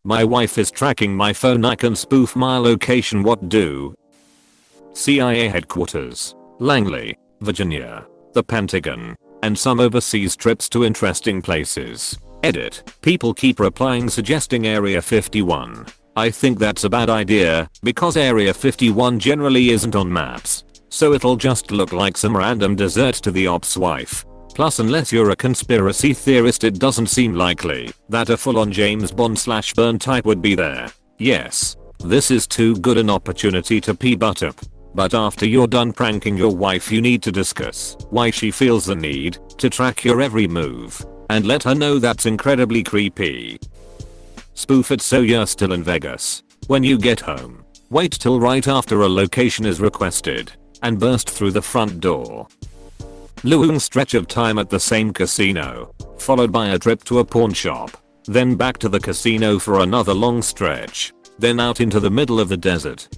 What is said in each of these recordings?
My wife is tracking my phone. I can spoof my location. What do? CIA headquarters, Langley, Virginia, the Pentagon, and some overseas trips to interesting places. Edit. People keep replying suggesting Area 51. I think that's a bad idea because Area 51 generally isn't on maps. So it'll just look like some random desert to the ops wife. Plus, unless you're a conspiracy theorist, it doesn't seem likely that a full-on James Bond/Byrne type would be there. Yes, this is too good an opportunity to pee butt up. But after you're done pranking your wife, you need to discuss why she feels the need to track your every move and let her know that's incredibly creepy. Spoof it so you're still in Vegas. When you get home, wait till right after a location is requested and burst through the front door. Long stretch of time at the same casino, followed by a trip to a pawn shop, then back to the casino for another long stretch, then out into the middle of the desert.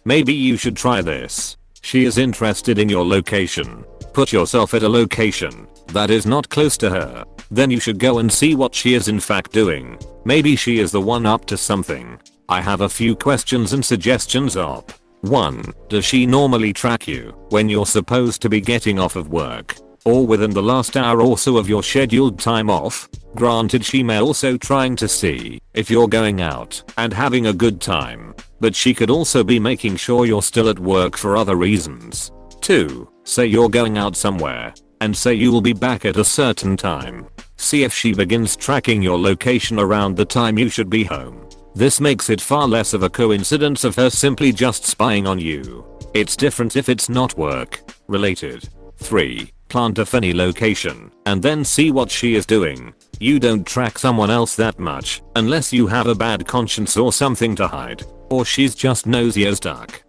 Maybe you should try this. She is interested in your location. Put yourself at a location that is not close to her. Then you should go and see what she is in fact doing. Maybe she is the one up to something. I have a few questions and suggestions. Op. 1. Does she normally track you when you're supposed to be getting off of work? Or within the last hour or so of your scheduled time off? Granted, she may also trying to see if you're going out and having a good time, but she could also be making sure you're still at work for other reasons. 2. Say you're going out somewhere and say you will be back at a certain time. See if she begins tracking your location around the time you should be home. This makes it far less of a coincidence of her simply just spying on you. It's different if it's not work related. 3. Plant a funny location and then see what she is doing. You don't track someone else that much unless you have a bad conscience or something to hide, or she's just nosy as duck.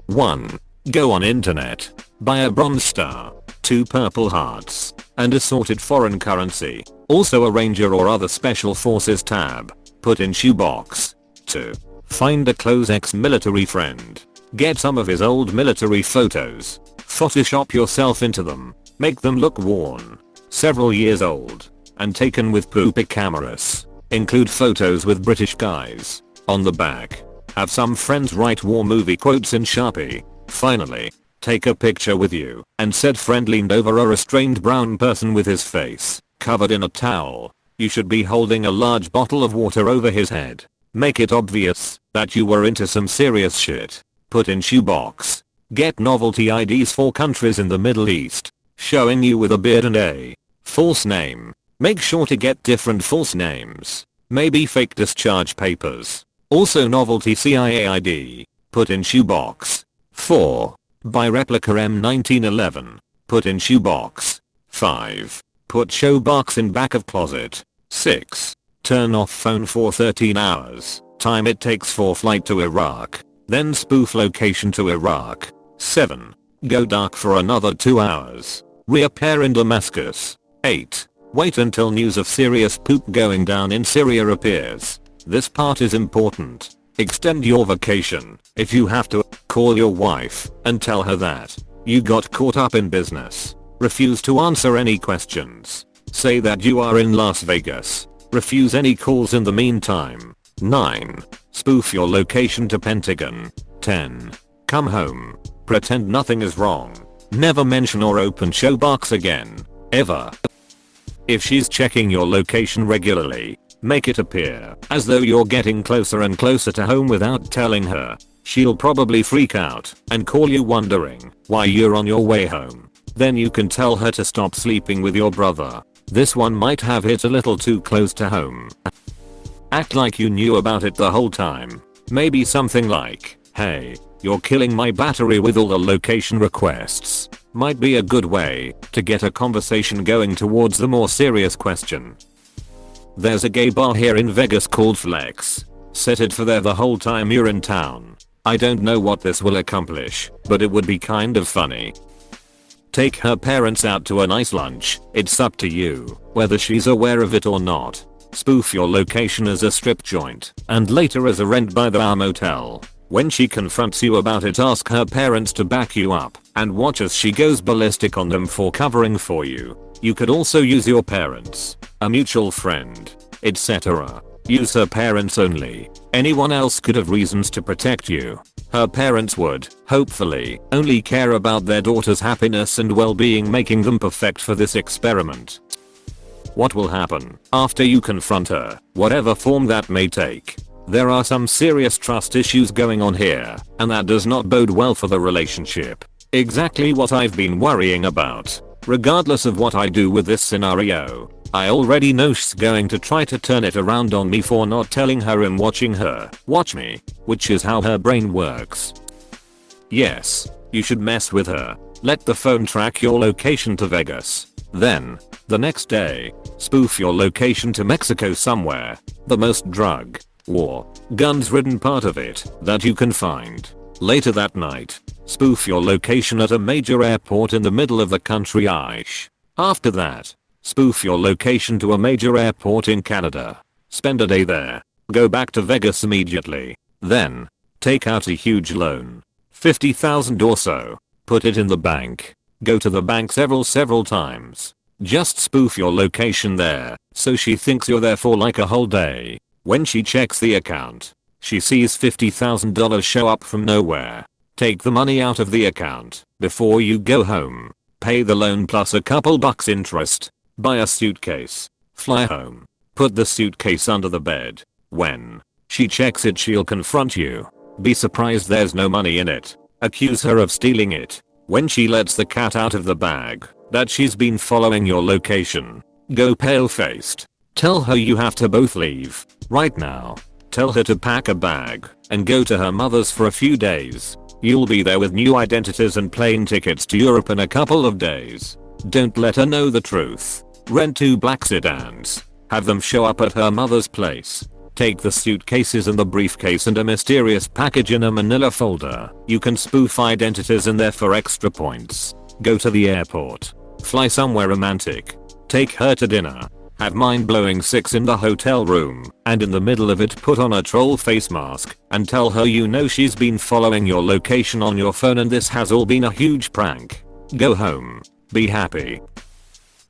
1. Go on internet. Buy a bronze star, 2 purple hearts, and assorted foreign currency. Also a ranger or other special forces tab. Put in shoebox. 2. Find a close ex-military friend. Get some of his old military photos. Photoshop yourself into them. Make them look worn, several years old, and taken with poopy cameras. Include photos with British guys. On the back, have some friends write war movie quotes in Sharpie. Finally, take a picture with you and said friend leaned over a restrained brown person with his face covered in a towel. You should be holding a large bottle of water over his head. Make it obvious that you were into some serious shit. Put in shoebox. Get novelty IDs for countries in the Middle East, showing you with a beard and a false name. Make sure to get different false names. Maybe fake discharge papers. Also novelty CIA ID. Put in shoebox. 4. Buy replica M1911. Put in shoebox. 5. Put showbox in back of closet. 6. Turn off phone for 13 hours. Time it takes for flight to Iraq. Then spoof location to Iraq. 7. Go dark for another 2 hours. Reappear in Damascus. 8. Wait until news of serious poop going down in Syria appears. This part is important. Extend your vacation if you have to. Call your wife and tell her that you got caught up in business. Refuse to answer any questions. Say that you are in Las Vegas. Refuse any calls in the meantime. 9. Spoof your location to Pentagon. 10. Come home. Pretend nothing is wrong. Never mention or open showbox again. Ever. If she's checking your location regularly, make it appear as though you're getting closer and closer to home without telling her. She'll probably freak out and call you wondering why you're on your way home. Then you can tell her to stop sleeping with your brother. This one might have hit a little too close to home. Act like you knew about it the whole time. Maybe something like, hey, you're killing my battery with all the location requests. Might be a good way to get a conversation going towards the more serious question. There's a gay bar here in Vegas called Flex. Set it for there the whole time you're in town. I don't know what this will accomplish, but it would be kind of funny. Take her parents out to a nice lunch. It's up to you whether she's aware of it or not. Spoof your location as a strip joint and later as a rent by the hour motel. When she confronts you about it, ask her parents to back you up and watch as she goes ballistic on them for covering for you. You could also use your parents, a mutual friend, etc. Use her parents only. Anyone else could have reasons to protect you. Her parents would, hopefully, only care about their daughter's happiness and well-being, making them perfect for this experiment. What will happen after you confront her, whatever form that may take? There are some serious trust issues going on here, and that does not bode well for the relationship. Exactly what I've been worrying about. Regardless of what I do with this scenario, I already know she's going to try to turn it around on me for not telling her and watching her watch me, which is how her brain works. Yes, you should mess with her. Let the phone track your location to Vegas. Then, the next day, spoof your location to Mexico somewhere. The most drug, war, guns ridden part of it that you can find. Later that night, spoof your location at a major airport in the middle of the country ish. After that, spoof your location to a major airport in Canada. Spend a day there. Go back to Vegas immediately. Then, take out a huge loan. $50,000 or so. Put it in the bank. Go to the bank several times. Just spoof your location there, so she thinks you're there for like a whole day. When she checks the account, she sees $50,000 show up from nowhere. Take the money out of the account before you go home. Pay the loan plus a couple bucks interest. Buy a suitcase. Fly home. Put the suitcase under the bed. When she checks it, she'll confront you. Be surprised there's no money in it. Accuse her of stealing it. When she lets the cat out of the bag, that she's been following your location. Go pale-faced. Tell her you have to both leave right now. Tell her to pack a bag and go to her mother's for a few days. You'll be there with new identities and plane tickets to Europe in a couple of days. Don't let her know the truth. Rent 2 black sedans. Have them show up at her mother's place. Take the suitcases and the briefcase and a mysterious package in a manila folder. You can spoof identities in there for extra points. Go to the airport. Fly somewhere romantic. Take her to dinner. Have mind-blowing sex in the hotel room, and in the middle of it put on a troll face mask and tell her you know she's been following your location on your phone and this has all been a huge prank. Go home. Be happy.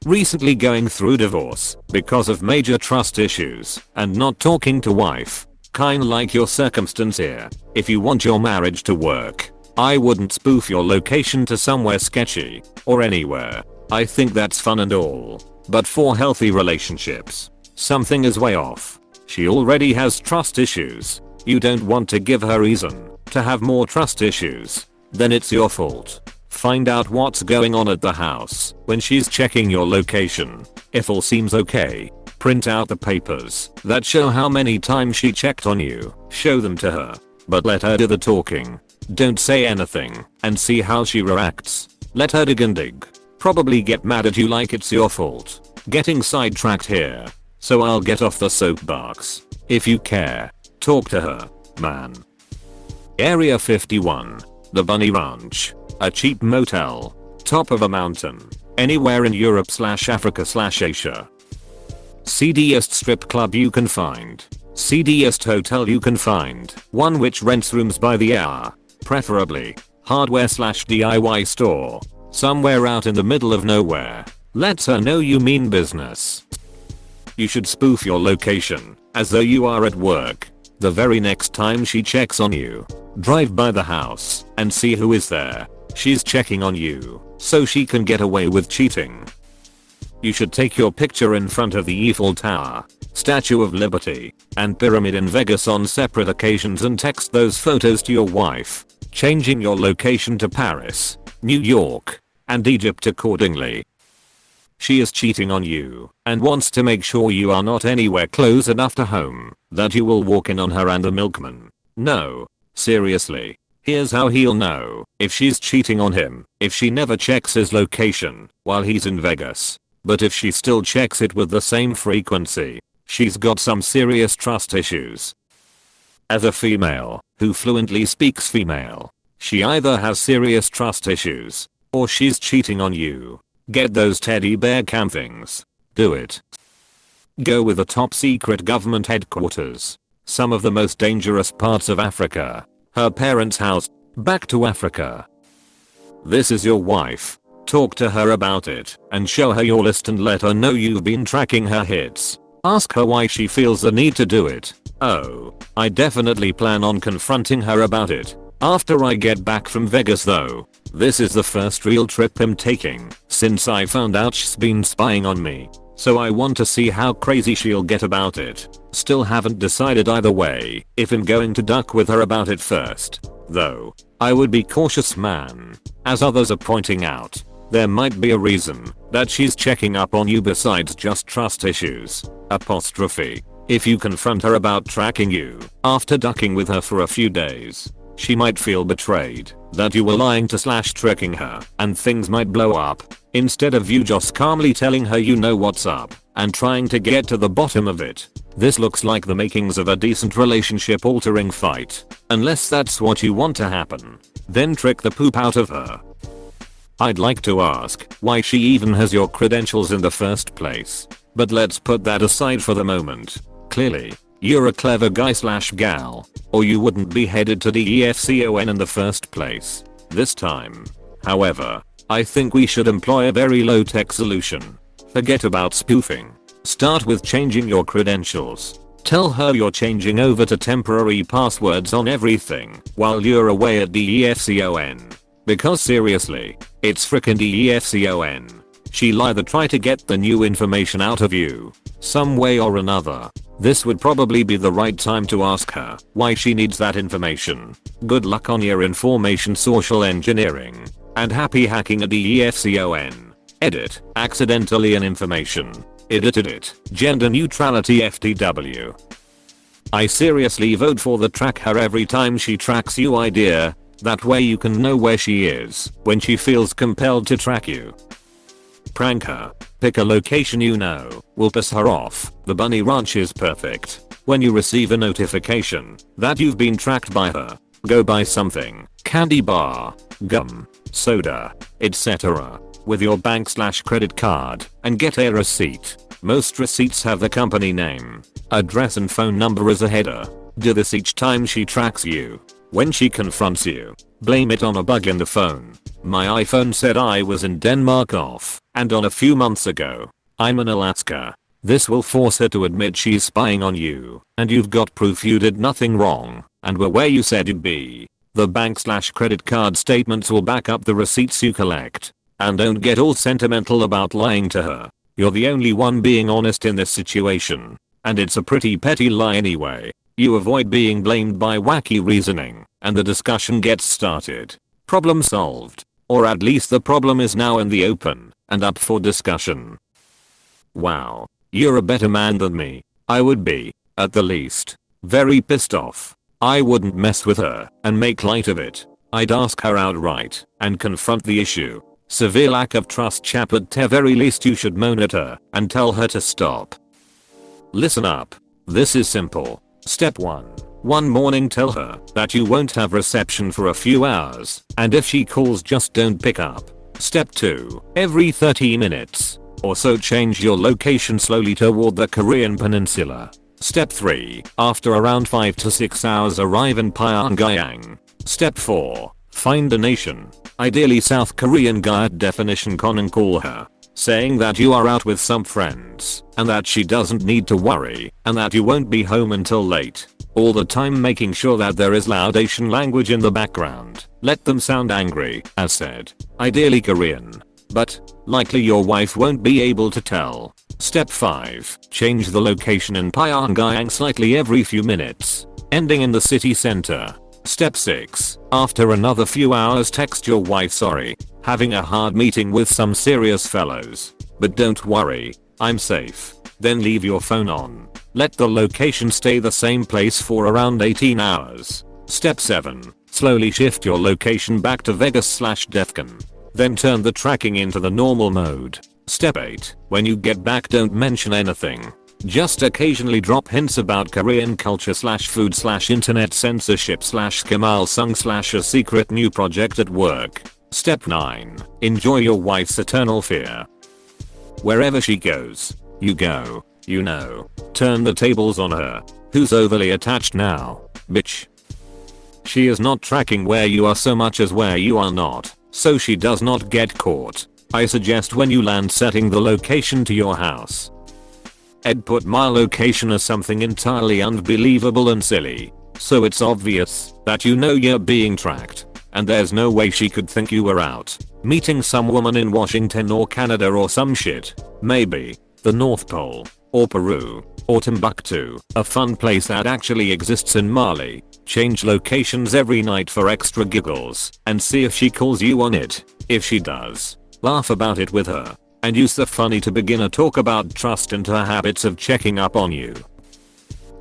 Recently going through divorce because of major trust issues and not talking to wife. Kinda like your circumstance here. If you want your marriage to work, I wouldn't spoof your location to somewhere sketchy or anywhere. I think that's fun and all, but for healthy relationships, something is way off. She already has trust issues. You don't want to give her reason to have more trust issues. Then it's your fault. Find out what's going on at the house when she's checking your location. If all seems okay, print out the papers that show how many times she checked on you. Show them to her, but let her do the talking. Don't say anything and see how she reacts. Let her dig and dig. Probably get mad at you like it's your fault. Getting sidetracked here, so I'll get off the soapbox. If you care, talk to her, man. Area 51. The Bunny Ranch. A cheap motel. Top of a mountain. Anywhere in Europe/Africa/Asia. Seediest strip club you can find. Seediest hotel you can find. One which rents rooms by the hour. Preferably. Hardware/DIY store. Somewhere out in the middle of nowhere. Lets her know you mean business. You should spoof your location as though you are at work. The very next time she checks on you, drive by the house and see who is there. She's checking on you so she can get away with cheating. You should take your picture in front of the Eiffel Tower, Statue of Liberty, and Pyramid in Vegas on separate occasions and text those photos to your wife, changing your location to Paris, New York, and Egypt accordingly. She is cheating on you and wants to make sure you are not anywhere close enough to home that you will walk in on her and the milkman. No, seriously. Here's how he'll know if she's cheating on him: if she never checks his location while he's in Vegas. But if she still checks it with the same frequency, she's got some serious trust issues. As a female who fluently speaks female, she either has serious trust issues or she's cheating on you. Get those teddy bear cam things. Do it. Go with the top secret government headquarters. Some of the most dangerous parts of Africa. Her parents' house. Back to Africa. This is your wife. Talk to her about it and show her your list and let her know you've been tracking her hits. Ask her why she feels the need to do it. Oh, I definitely plan on confronting her about it after I get back from Vegas though. This is the first real trip I'm taking since I found out she's been spying on me. So I want to see how crazy she'll get about it. Still haven't decided either way if I'm going to duck with her about it first. Though, I would be cautious man. As others are pointing out, there might be a reason that she's checking up on you besides just trust issues. Apostrophe. If you confront her about tracking you after ducking with her for a few days, she might feel betrayed that you were lying to / tricking her and things might blow up. Instead of you just calmly telling her you know what's up and trying to get to the bottom of it. This looks like the makings of a decent relationship altering fight. Unless that's what you want to happen, then trick the poop out of her. I'd like to ask why she even has your credentials in the first place. But let's put that aside for the moment. Clearly, you're a clever guy / gal, or you wouldn't be headed to the EFCON in the first place. This time, however, I think we should employ a very low-tech solution. Forget about spoofing. Start with changing your credentials. Tell her you're changing over to temporary passwords on everything while you're away at the EFCON. Because seriously, it's frickin' the EFCON. She'll either try to get the new information out of you, some way or another. This would probably be the right time to ask her why she needs that information. Good luck on your information social engineering. And happy hacking at the EFCON. Edit. Accidentally an information. Edited it. Gender neutrality FTW. I seriously vote for the track her every time she tracks you idea. That way you can know where she is when she feels compelled to track you. Prank her. Pick a location you know will piss her off. The bunny ranch is perfect. When you receive a notification that you've been tracked by her, go buy something. Candy bar, gum, soda, etc. with your bank / credit card and get a receipt. Most receipts have the company name, address and phone number as a header. Do this each time she tracks you. When she confronts you, blame it on a bug in the phone. My iPhone said I was in Denmark off and on a few months ago. I'm in Alaska. This will force her to admit she's spying on you and you've got proof you did nothing wrong and were where you said you'd be. The bank / credit card statements will back up the receipts you collect. And don't get all sentimental about lying to her. You're the only one being honest in this situation. And it's a pretty petty lie anyway. You avoid being blamed by wacky reasoning, and the discussion gets started. Problem solved. Or at least the problem is now in the open, and up for discussion. Wow. You're a better man than me. I would be, at the least, very pissed off. I wouldn't mess with her and make light of it. I'd ask her outright and confront the issue. Severe lack of trust chap at the very least you should moan at her and tell her to stop. Listen up. This is simple. Step 1. One morning tell her that you won't have reception for a few hours and if she calls just don't pick up. Step 2. Every 30 minutes or so change your location slowly toward the Korean peninsula. Step 3. After around 5 to 6 hours arrive in Pyongyang. Step 4. Find a nation, ideally South Korean guy at definition con and call her, saying that you are out with some friends and that she doesn't need to worry and that you won't be home until late. All the time making sure that there is loud Asian language in the background. Let them sound angry, as said. Ideally Korean. But, likely your wife won't be able to tell. Step 5. Change the location in Pyongyang slightly every few minutes, ending in the city center. Step 6. After another few hours text your wife sorry, having a hard meeting with some serious fellows. But don't worry, I'm safe. Then leave your phone on. Let the location stay the same place for around 18 hours. Step 7. Slowly shift your location back to Vegas / Defcon. Then turn the tracking into the normal mode. Step 8. When you get back don't mention anything. Just occasionally drop hints about Korean culture / food / internet censorship / Kim Il-sung / a secret new project at work. Step 9. Enjoy your wife's eternal fear. Wherever she goes, you go, you know. Turn the tables on her. Who's overly attached now, bitch? She is not tracking where you are so much as where you are not, so she does not get caught. I suggest when you land setting the location to your house. Ed put my location as something entirely unbelievable and silly. So it's obvious that you know you're being tracked. And there's no way she could think you were out meeting some woman in Washington or Canada or some shit. Maybe the North Pole or Peru or Timbuktu, a fun place that actually exists in Mali. Change locations every night for extra giggles and see if she calls you on it. If she does, laugh about it with her and use the funny to begin a talk about trust and her habits of checking up on you.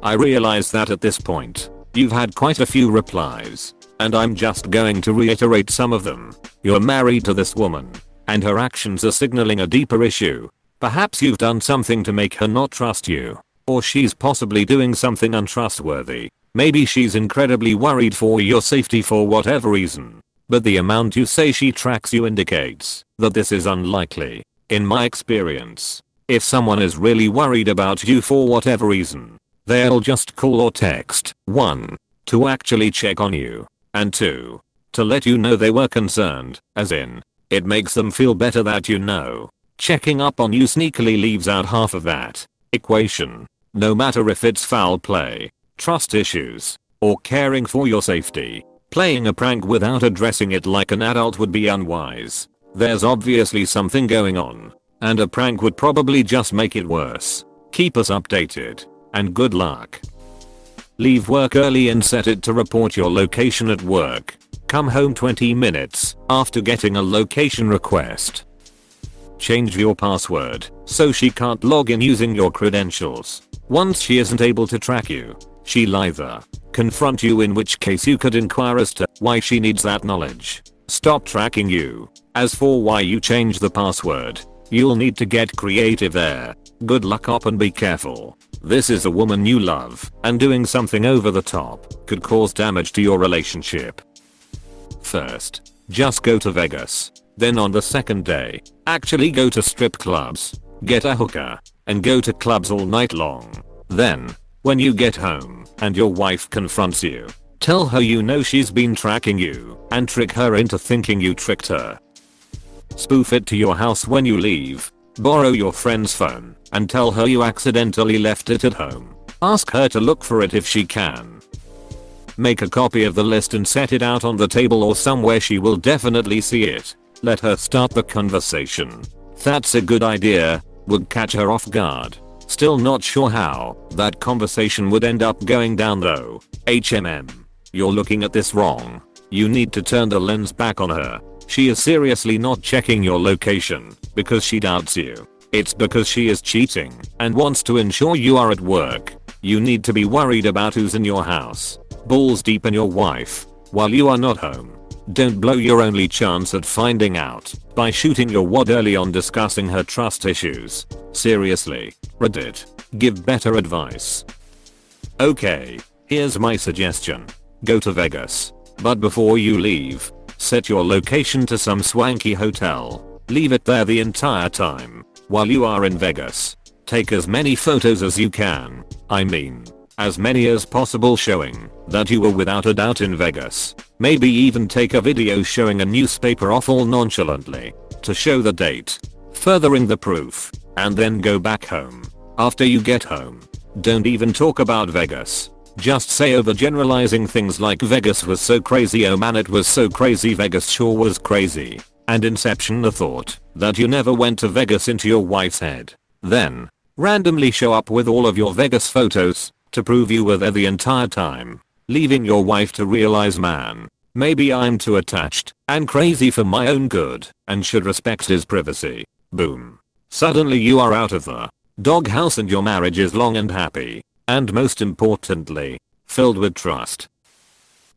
I realize that at this point, you've had quite a few replies, and I'm just going to reiterate some of them. You're married to this woman, and her actions are signaling a deeper issue. Perhaps you've done something to make her not trust you, or she's possibly doing something untrustworthy. Maybe she's incredibly worried for your safety for whatever reason. But the amount you say she tracks you indicates that this is unlikely. In my experience, if someone is really worried about you for whatever reason, they'll just call or text. 1. To actually check on you. And 2. To let you know they were concerned, as in, it makes them feel better that you know. Checking up on you sneakily leaves out half of that equation. No matter if it's foul play, trust issues, or caring for your safety, playing a prank without addressing it like an adult would be unwise. There's obviously something going on, and a prank would probably just make it worse. Keep us updated, and good luck. Leave work early and set it to report your location at work. Come home 20 minutes after getting a location request. Change your password so she can't log in using your credentials. Once she isn't able to track you, she'll either confront you, in which case you could inquire as to why she needs that knowledge, stop tracking you. As for why you changed the password, you'll need to get creative there. Good luck up and be careful. This is a woman you love, and doing something over the top could cause damage to your relationship. First, just go to Vegas. Then on the second day, actually go to strip clubs, get a hooker, and go to clubs all night long. Then, when you get home and your wife confronts you, tell her you know she's been tracking you and trick her into thinking you tricked her. Spoof it to your house when you leave. Borrow your friend's phone and tell her you accidentally left it at home. Ask her to look for it if she can. Make a copy of the list and set it out on the table or somewhere she will definitely see it. Let her start the conversation. That's a good idea. Would catch her off guard. Still not sure how that conversation would end up going down though. You're looking at this wrong. You need to turn the lens back on her. She is seriously not checking your location because she doubts you. It's because she is cheating and wants to ensure you are at work. You need to be worried about who's in your house, balls deep in your wife, while you are not home. Don't blow your only chance at finding out by shooting your wad early on discussing her trust issues. Seriously, Reddit, give better advice. Okay, here's my suggestion. Go to Vegas, but before you leave, set your location to some swanky hotel. Leave it there the entire time while you are in Vegas. Take as many photos as you can. I mean, as many as possible showing that you were without a doubt in Vegas. Maybe even take a video showing a newspaper off all nonchalantly to show the date, furthering the proof, and then go back home. After you get home, don't even talk about Vegas. Just say overgeneralizing things like Vegas was so crazy, oh man it was so crazy, Vegas sure was crazy, and inception the thought that you never went to Vegas into your wife's head. Then, randomly show up with all of your Vegas photos to prove you were there the entire time, leaving your wife to realize, man, maybe I'm too attached and crazy for my own good and should respect his privacy. Boom. Suddenly you are out of the doghouse and your marriage is long and happy, and most importantly, filled with trust.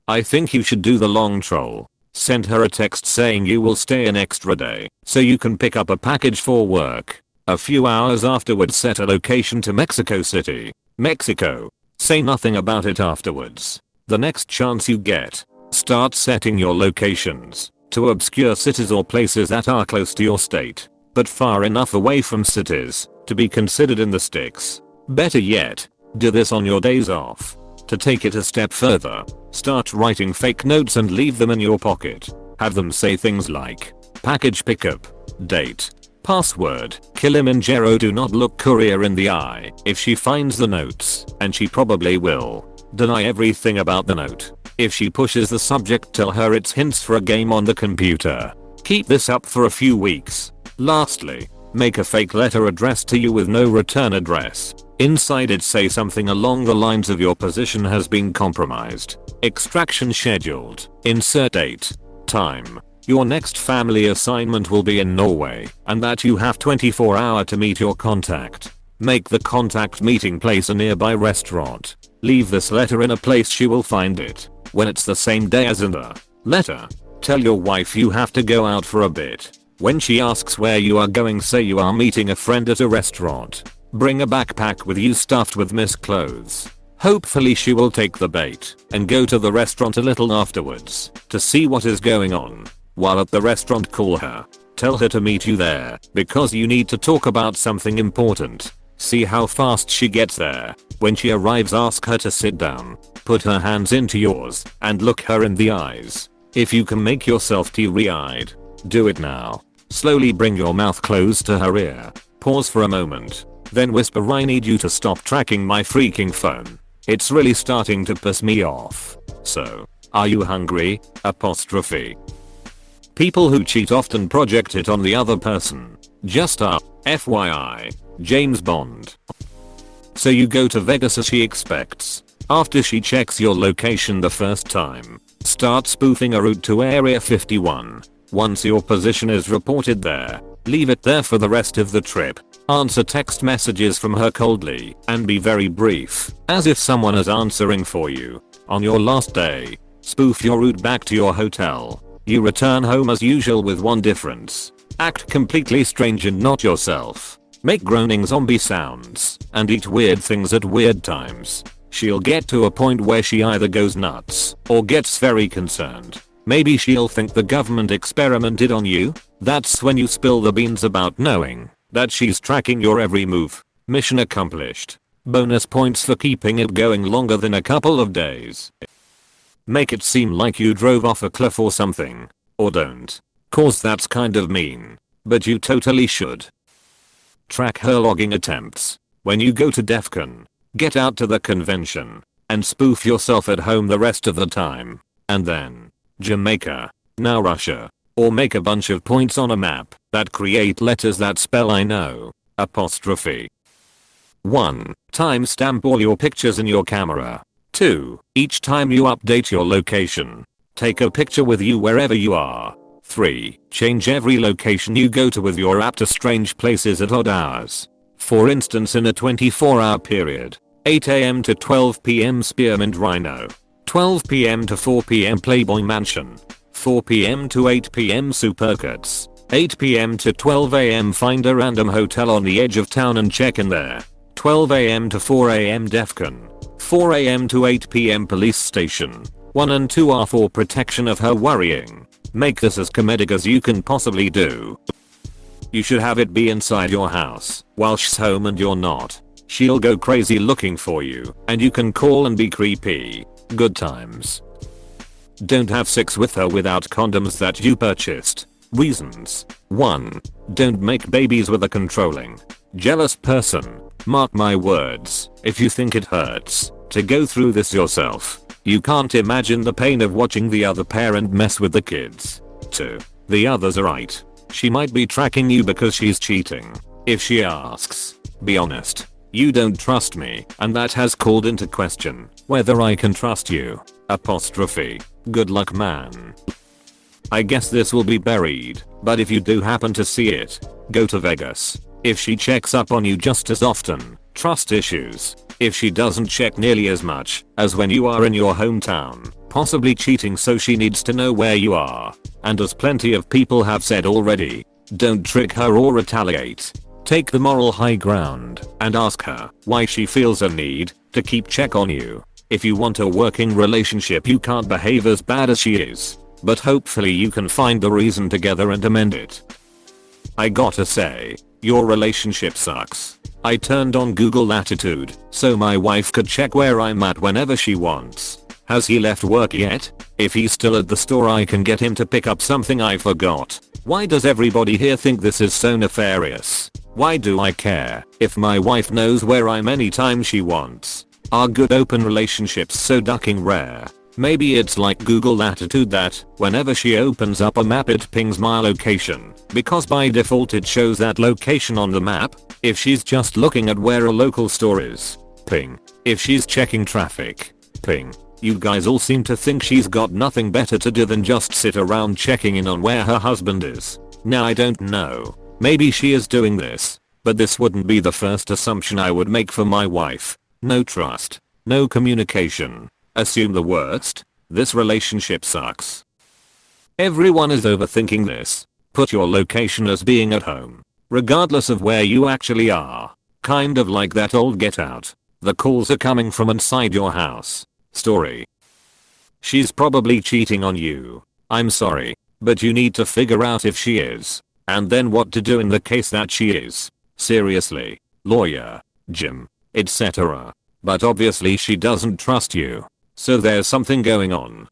I think you should do the long troll. Send her a text saying you will stay an extra day so you can pick up a package for work. A few hours afterwards set a location to Mexico City, Mexico. Say nothing about it afterwards. The next chance you get, start setting your locations to obscure cities or places that are close to your state, but far enough away from cities to be considered in the sticks. Better yet, do this on your days off. To take it a step further, start writing fake notes and leave them in your pocket. Have them say things like, package pickup, date, Password, Kilimanjaro. Do not look courier in the eye if she finds the notes, and she probably will. Deny everything about the note. If she pushes the subject, tell her it's hints for a game on the computer. Keep this up for a few weeks. Lastly, make a fake letter addressed to you with no return address. Inside it say something along the lines of your position has been compromised. Extraction scheduled. Insert date. Time. Your next family assignment will be in Norway, and that you have 24 hours to meet your contact. Make the contact meeting place a nearby restaurant. Leave this letter in a place she will find it. When it's the same day as in the letter, tell your wife you have to go out for a bit. When she asks where you are going, say you are meeting a friend at a restaurant. Bring a backpack with you stuffed with misclothes. Hopefully she will take the bait and go to the restaurant a little afterwards to see what is going on. While at the restaurant, call her. Tell her to meet you there because you need to talk about something important. See how fast she gets there. When she arrives, ask her to sit down. Put her hands into yours and look her in the eyes. If you can make yourself teary-eyed, do it now. Slowly bring your mouth close to her ear. Pause for a moment. Then whisper, I need you to stop tracking my freaking phone. It's really starting to piss me off. So, are you hungry? Apostrophe. People who cheat often project it on the other person. Just FYI. James Bond. So you go to Vegas as she expects. After she checks your location the first time, start spoofing a route to Area 51. Once your position is reported there, leave it there for the rest of the trip. Answer text messages from her coldly and be very brief, as if someone is answering for you. On your last day, spoof your route back to your hotel. You return home as usual with one difference. Act completely strange and not yourself. Make groaning zombie sounds and eat weird things at weird times. She'll get to a point where she either goes nuts or gets very concerned. Maybe she'll think the government experimented on you. That's when you spill the beans about knowing that she's tracking your every move. Mission accomplished. Bonus points for keeping it going longer than a couple of days. Make it seem like you drove off a cliff or something. Or don't. Cause that's kind of mean. But you totally should. Track her logging attempts. When you go to DEF CON, get out to the convention and spoof yourself at home the rest of the time. And then Jamaica, now Russia, or make a bunch of points on a map that create letters that spell I know. Apostrophe. 1. Timestamp all your pictures in your camera. 2. Each time you update your location, take a picture with you wherever you are. 3. Change every location you go to with your app to strange places at odd hours. For instance, in a 24-hour period, 8 am to 12 pm Spearmint Rhino, 12 pm to 4 pm Playboy Mansion, 4 pm to 8 pm Supercuts, 8 pm to 12 am find a random hotel on the edge of town and check in there, 12 am to 4 am DEF CON, 4 am to 8 pm police station. 1 and 2 are for protection of her worrying. Make this as comedic as you can possibly do. You should have it be inside your house while she's home and you're not. She'll go crazy looking for you and you can call and be creepy. Good times. Don't have sex with her without condoms that you purchased. Reasons. 1. Don't make babies with a controlling, jealous person. Mark my words, if you think it hurts to go through this yourself, you can't imagine the pain of watching the other parent mess with the kids. 2. The others are right. She might be tracking you because she's cheating. If she asks, be honest. You don't trust me, and that has called into question whether I can trust you. Apostrophe. Good luck, man. I guess this will be buried, but if you do happen to see it, go to Vegas. If she checks up on you just as often, trust issues. If she doesn't check nearly as much as when you are in your hometown, possibly cheating, so she needs to know where you are. And as plenty of people have said already, don't trick her or retaliate. Take the moral high ground and ask her why she feels a need to keep check on you. If you want a working relationship, you can't behave as bad as she is, but hopefully you can find the reason together and amend it. I gotta say, your relationship sucks. I turned on Google Latitude so my wife could check where I'm at whenever she wants. Has he left work yet? If he's still at the store, I can get him to pick up something I forgot. Why does everybody here think this is so nefarious? Why do I care if my wife knows where I'm anytime she wants? Are good open relationships so ducking rare? Maybe it's like Google attitude that whenever she opens up a map it pings my location, because by default it shows that location on the map. If she's just looking at where a local store is, ping. If she's checking traffic, ping. You guys all seem to think she's got nothing better to do than just sit around checking in on where her husband is. Now I don't know. Maybe she is doing this, but this wouldn't be the first assumption I would make for my wife. No trust. No communication. Assume the worst. This relationship sucks. Everyone is overthinking this. Put your location as being at home, regardless of where you actually are. Kind of like that old Get Out. The calls are coming from inside your house story. She's probably cheating on you. I'm sorry, but you need to figure out if she is, and then what to do in the case that she is. Seriously. Lawyer, gym, etc. But obviously she doesn't trust you. So there's something going on.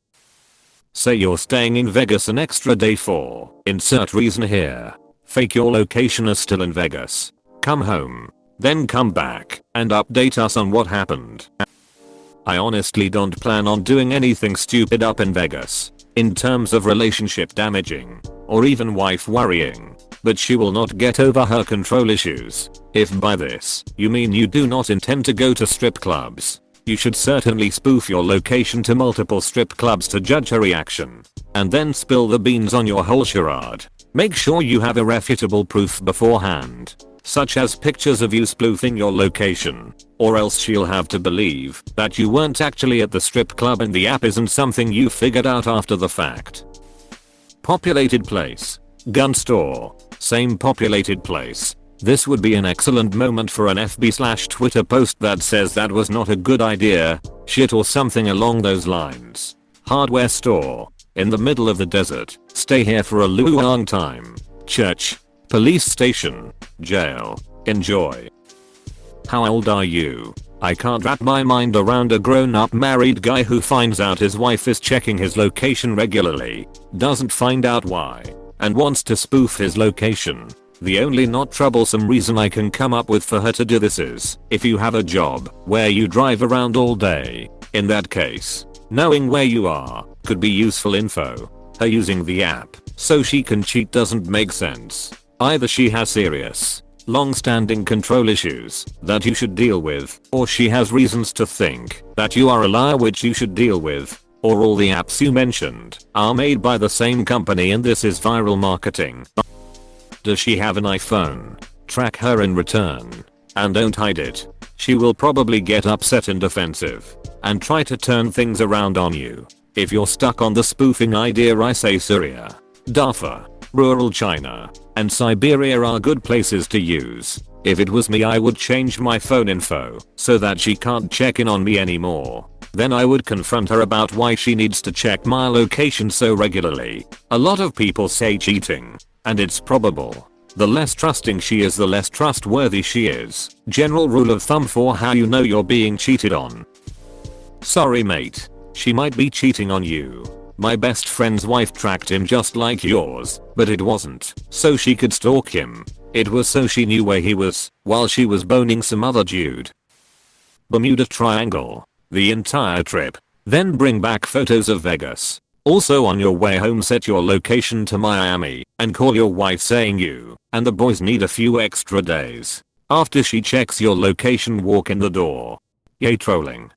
Say you're staying in Vegas an extra day for insert reason here. Fake your location is still in Vegas. Come home. Then come back and update us on what happened. I honestly don't plan on doing anything stupid up in Vegas, in terms of relationship damaging, or even wife worrying, but she will not get over her control issues. If by this you mean you do not intend to go to strip clubs, you should certainly spoof your location to multiple strip clubs to judge her reaction, and then spill the beans on your whole charade. Make sure you have irrefutable proof beforehand, such as pictures of you spoofing your location, or else she'll have to believe that you weren't actually at the strip club and the app isn't something you figured out after the fact. Populated place. Gun store. Same populated place. This would be an excellent moment for an FB/Twitter post that says that was not a good idea, shit or something along those lines. Hardware store. In the middle of the desert. Stay here for a long time. Church. Police station. Jail. Enjoy. How old are you? I can't wrap my mind around a grown-up married guy who finds out his wife is checking his location regularly, doesn't find out why, and wants to spoof his location. The only not troublesome reason I can come up with for her to do this is if you have a job where you drive around all day. In that case, knowing where you are could be useful info. Her using the app so she can cheat doesn't make sense. Either she has serious, long-standing control issues that you should deal with, or she has reasons to think that you are a liar which you should deal with, or all the apps you mentioned are made by the same company and this is viral marketing. Does she have an iPhone? Track her in return. And don't hide it. She will probably get upset and defensive, and try to turn things around on you. If you're stuck on the spoofing idea, I say Syria, Darfur, rural China, and Siberia are good places to use. If it was me, I would change my phone info so that she can't check in on me anymore. Then I would confront her about why she needs to check my location so regularly. A lot of people say cheating, and it's probable. The less trusting she is, the less trustworthy she is. General rule of thumb for how you know you're being cheated on. Sorry mate, she might be cheating on you. My best friend's wife tracked him just like yours, but it wasn't so she could stalk him. It was so she knew where he was while she was boning some other dude. Bermuda Triangle. The entire trip. Then bring back photos of Vegas. Also on your way home, set your location to Miami and call your wife saying you and the boys need a few extra days. After she checks your location, walk in the door. Yay, trolling.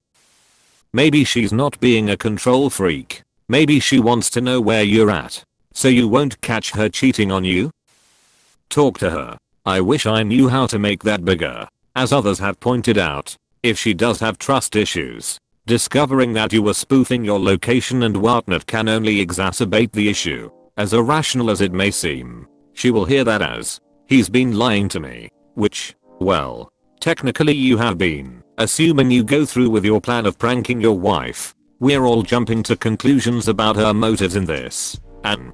Maybe she's not being a control freak. Maybe she wants to know where you're at, so you won't catch her cheating on you. Talk to her. I wish I knew how to make that bigger. As others have pointed out, if she does have trust issues, discovering that you were spoofing your location and whatnot can only exacerbate the issue. As irrational as it may seem, she will hear that as, he's been lying to me, which, well, technically you have been, assuming you go through with your plan of pranking your wife. We're all jumping to conclusions about her motives in this, and,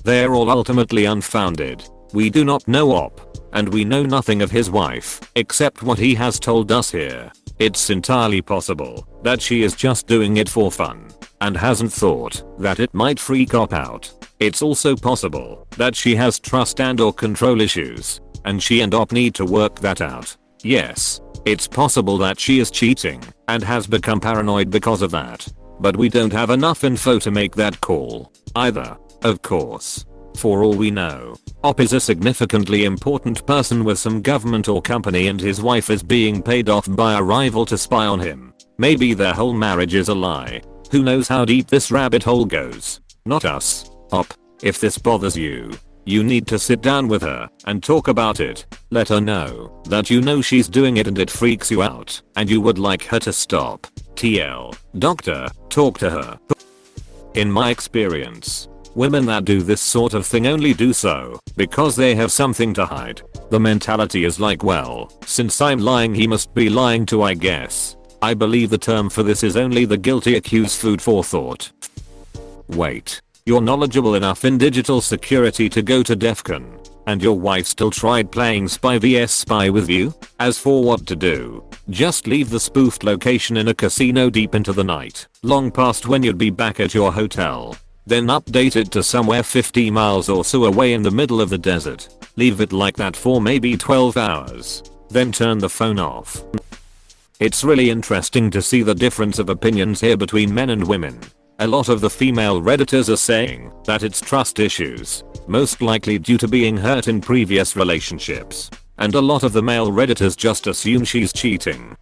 they're all ultimately unfounded. We do not know Op, and we know nothing of his wife, except what he has told us here. It's entirely possible that she is just doing it for fun, and hasn't thought that it might freak Op out. It's also possible that she has trust and or control issues, and she and Op need to work that out. Yes, it's possible that she is cheating and has become paranoid because of that. But we don't have enough info to make that call either. Of course. For all we know, Op is a significantly important person with some government or company and his wife is being paid off by a rival to spy on him. Maybe their whole marriage is a lie. Who knows how deep this rabbit hole goes? Not us. Op, if this bothers you, you need to sit down with her and talk about it. Let her know that you know she's doing it and it freaks you out and you would like her to stop. TL. Doctor, talk to her. In my experience, women that do this sort of thing only do so because they have something to hide. The mentality is like, well, since I'm lying he must be lying too, I guess. I believe the term for this is only the guilty accused, food for thought. Wait, you're knowledgeable enough in digital security to go to DEF CON, and your wife still tried playing Spy vs Spy with you? As for what to do, just leave the spoofed location in a casino deep into the night, long past when you'd be back at your hotel. Then update it to somewhere 50 miles or so away in the middle of the desert. Leave it like that for maybe 12 hours. Then turn the phone off. It's really interesting to see the difference of opinions here between men and women. A lot of the female redditors are saying that it's trust issues, most likely due to being hurt in previous relationships. And a lot of the male redditors just assume she's cheating.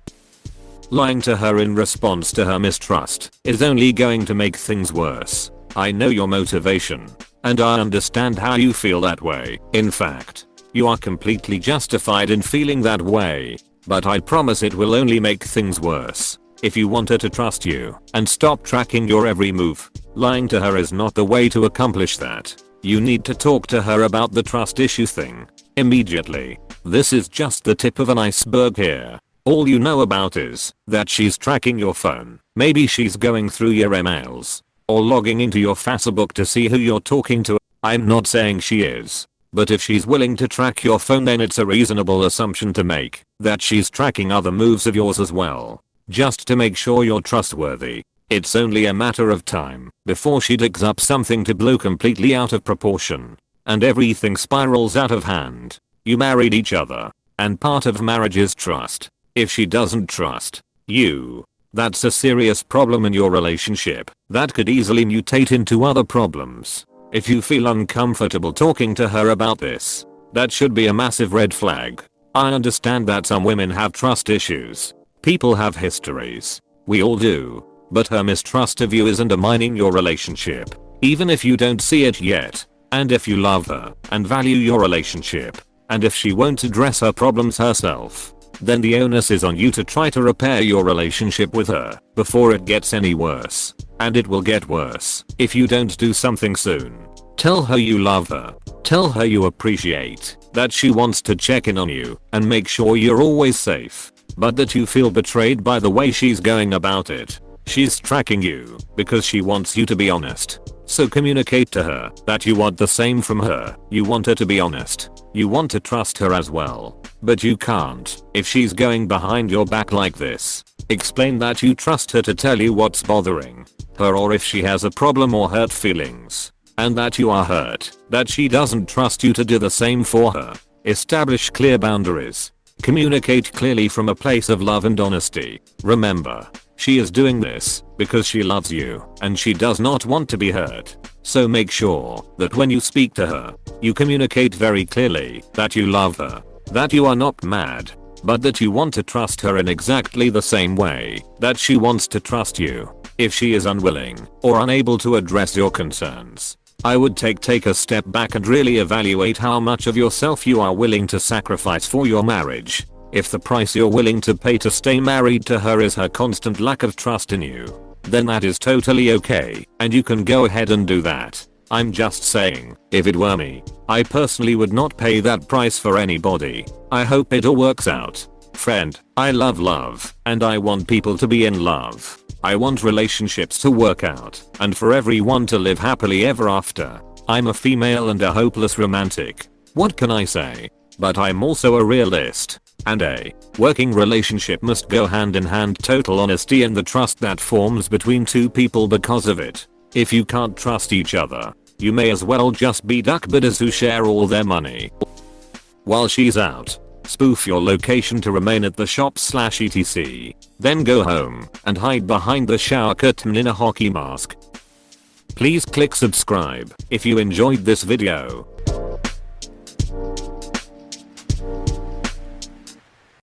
Lying to her in response to her mistrust is only going to make things worse. I know your motivation, and I understand how you feel that way. In fact, you are completely justified in feeling that way, but I promise it will only make things worse. If you want her to trust you and stop tracking your every move, lying to her is not the way to accomplish that. You need to talk to her about the trust issue thing immediately. This is just the tip of an iceberg here. All you know about is that she's tracking your phone. Maybe she's going through your emails or logging into your Facebook to see who you're talking to. I'm not saying she is, but if she's willing to track your phone, then it's a reasonable assumption to make that she's tracking other moves of yours as well. Just to make sure you're trustworthy, it's only a matter of time before she digs up something to blow completely out of proportion and everything spirals out of hand. You married each other, and part of marriage is trust. If she doesn't trust you, that's a serious problem in your relationship that could easily mutate into other problems. If you feel uncomfortable talking to her about this, that should be a massive red flag. I understand that some women have trust issues. People have histories. We all do. But her mistrust of you is undermining your relationship, even if you don't see it yet. And if you love her and value your relationship, and if she won't address her problems herself, then the onus is on you to try to repair your relationship with her before it gets any worse. And it will get worse if you don't do something soon. Tell her you love her. Tell her you appreciate that she wants to check in on you and make sure you're always safe, but that you feel betrayed by the way she's going about it. She's tracking you because she wants you to be honest. So communicate to her that you want the same from her. You want her to be honest. You want to trust her as well. But you can't if she's going behind your back like this. Explain that you trust her to tell you what's bothering her, or if she has a problem or hurt feelings, and that you are hurt that she doesn't trust you to do the same for her. Establish clear boundaries. Communicate clearly from a place of love and honesty. Remember, she is doing this because she loves you and she does not want to be hurt. So make sure that when you speak to her, you communicate very clearly that you love her, that you are not mad, but that you want to trust her in exactly the same way that she wants to trust you. If she is unwilling or unable to address your concerns, I would take a step back and really evaluate how much of yourself you are willing to sacrifice for your marriage. If the price you're willing to pay to stay married to her is her constant lack of trust in you, then that is totally okay, and you can go ahead and do that. I'm just saying, if it were me, I personally would not pay that price for anybody. I hope it all works out. Friend, I love love, and I want people to be in love. I want relationships to work out, and for everyone to live happily ever after. I'm a female and a hopeless romantic. What can I say? But I'm also a realist. And a working relationship must go hand in hand total honesty and the trust that forms between two people because of it. If you can't trust each other, You may as well just be duck bidders who share all their money. While she's out, spoof your location to remain at the shop/etc. Then go home and hide behind the shower curtain in a hockey mask. Please click subscribe if you enjoyed this video.